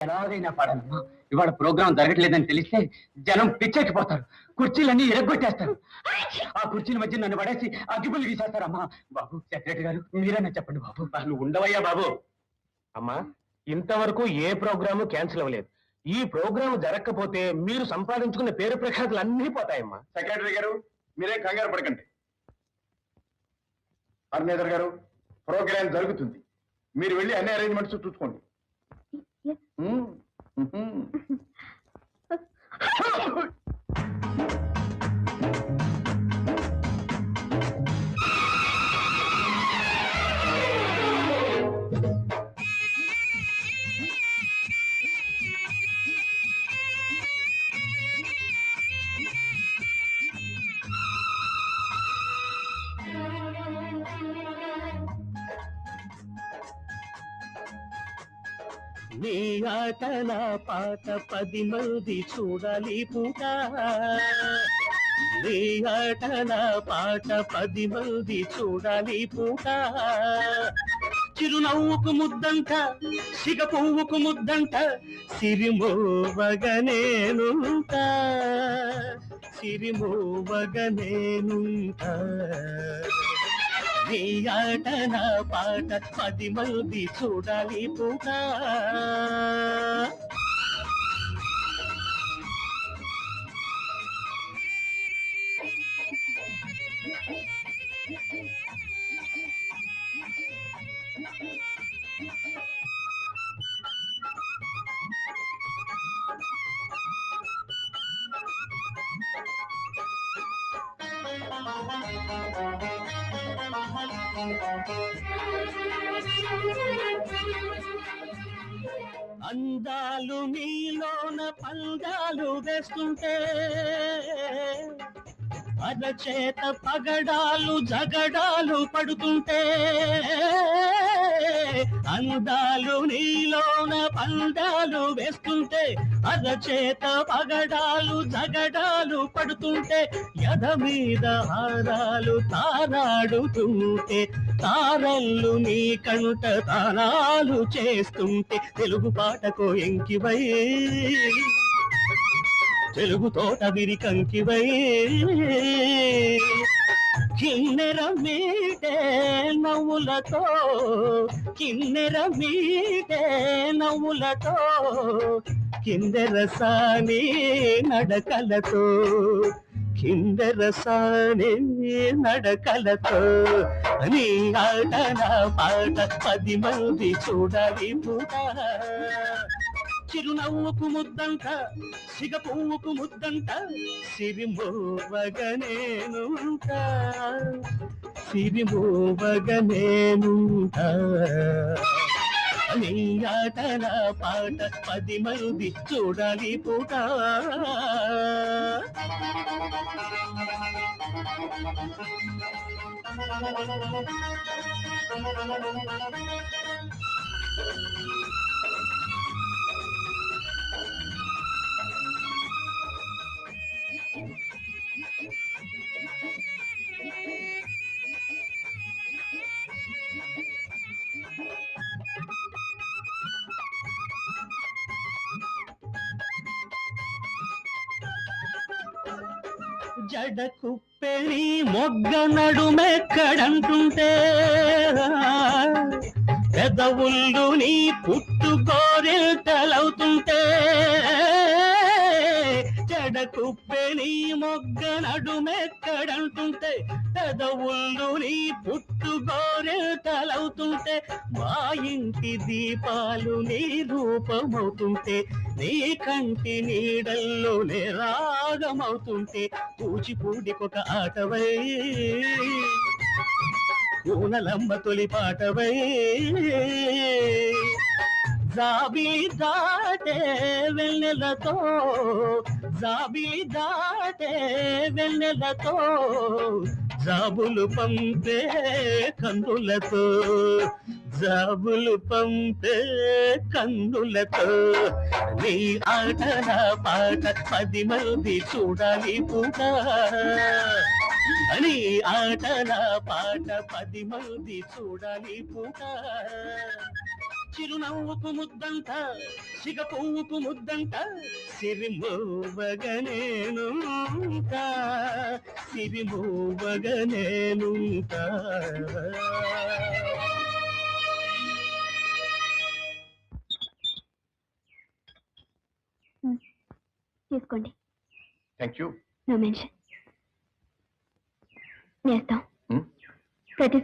ఎలాగైనా పాడాలమ్మా. ఇవాళ ప్రోగ్రాం జరగట్లేదని తెలిస్తే జనం పిచ్చెక్కిపోతారు, కుర్చీలన్నీ ఎరగొట్టేస్తారు. ఆ కుర్చీల మధ్య నన్ను పడేసి అగ్గిపుల్లు గీసేస్తారమ్మా. బాబు సెక్రటరీ గారు మీరైనా చెప్పండి బాబు. నువ్వు ఉండవయ్యా బాబు. అమ్మా, ఇంతవరకు ఏ ప్రోగ్రాము క్యాన్సిల్ అవ్వలేదు. ఈ ప్రోగ్రాం జరగకపోతే మీరు సంపాదించుకున్న పేరు ప్రఖ్యాతులు అన్నీ పోతాయమ్మా. సెక్రటరీ గారు మీరే కంగారు పడకండి. అర్నేదర్ గారు, ప్రోగ్రాం జరుగుతుంది, మీరు వెళ్ళి అన్ని అరేంజ్మెంట్స్ చూసుకోండి. నీ ఆట నా పాట 10 మంది చూడాలి పూట. నీ ఆట నా పాట 10 మంది చూడాలి పూట. చిరునవ్వుకు ముద్దంట, సిగ పువ్వుకు ముద్దంట, సిరిమోవగనేనుంట, సిరిమోవగనేనుంట. నీ ఆట నా పాట 10 మంది చూడాలి పూట. అందాలు నీలోన పందాలు వేస్తుంటే, అరచేత పగడాలు జగడాలు పడుతుంటే. అందాలు నీలోన పందాలు వేస్తుంటే, అరచేత పగడాలు జగడాలు పడుతుంటే. ఎద మీద హారాలు తారాడుతుంటే, తారల్లు నీ కంట తానాలు చేస్తుంటే. తెలుగు పాటకు ఎంకివై, తెలుగు తోట విరి కంకివై. కిన్నెర మీటే నవ్వులతో, కిన్నెర మీటే నవ్వులతో, కిందెరసాని నడకలతో, కిందెరసాని నడకలతో. నీ ఆట నా పాట 10 మంది చూడాలి పూట. చిరునవ్వుకు ముద్దంట, సిగ పువ్వుకు ముద్దంట, సిరిమోవగనేనుంట, సిరిమోవగనేనుంట. నీ ఆట నా పాట 10 మంది చూడాలి పూట. జడకు పెళ్ళి మొగ్గ నడుమెక్కడంటుంటే, పెదవుళ్ళు నీ పుట్టు గోరెల్టలవుతుంటే. జడకు పెళ్ళి మొగ్గ నడుమెక్కడంటుంటే, పెదవుళ్ళు నీ పుట్టు గోరెల్టలవుతుంటే. మా ఇంటి దీపాలు నీ రూపమవుతుంటే, నీ కంటి నీడల్లో నే రాగమవుతుంటే. కూచిపూడికొక ఆటవై, కూనలమ్మ తొలి పాటవై. జాబిలి దాటే వెన్నెలతో, జాబిలి దాటే వెన్నెలతో, జాబులు పంపే కన్నులతో, జాబులు పంపే కన్నులతో. నీ ఆట నా పాట 10 మంది చూడాలి పూట. నీ ఆట నా పాట 10 మంది చూడాలి పూట. చిరునవ్వుకు ముద్దంట సిగ పువ్వుకు ముద్దంట సిరిమోవగనేనుంటా సిరిమోవగనేనుంటా తీసుకోండి. Thank you. No mention. నేస్తాం ప్రతి